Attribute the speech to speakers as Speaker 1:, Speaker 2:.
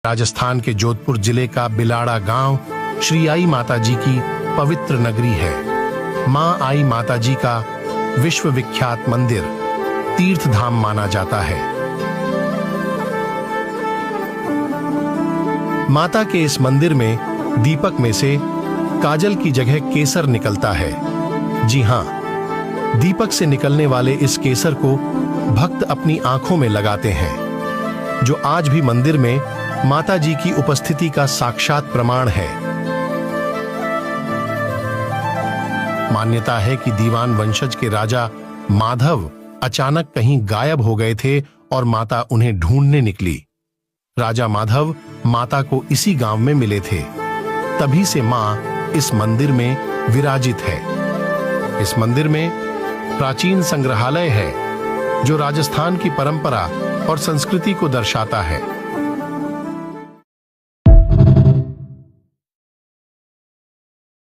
Speaker 1: राजस्थान के जोधपुर जिले का बिलाड़ा गांव श्री आई माता जी की पवित्र नगरी है। मां आई माता जी का विश्व विख्यात मंदिर तीर्थ धाम माना जाता है। माता के इस मंदिर में दीपक में से काजल की जगह केसर निकलता है। जी हां, दीपक से निकलने वाले इस केसर को भक्त अपनी आंखों में लगाते हैं, जो आज भी मंदिर में माता जी की उपस्थिति का साक्षात प्रमाण है। मान्यता है कि दीवान वंशज के राजा माधव अचानक कहीं गायब हो गए थे और माता उन्हें ढूंढने निकली। राजा माधव माता को इसी गांव में मिले थे। तभी से मां इस मंदिर में विराजित है। इस मंदिर में प्राचीन संग्रहालय है, जो राजस्थान की परंपरा और संस्कृति को दर्शाता है।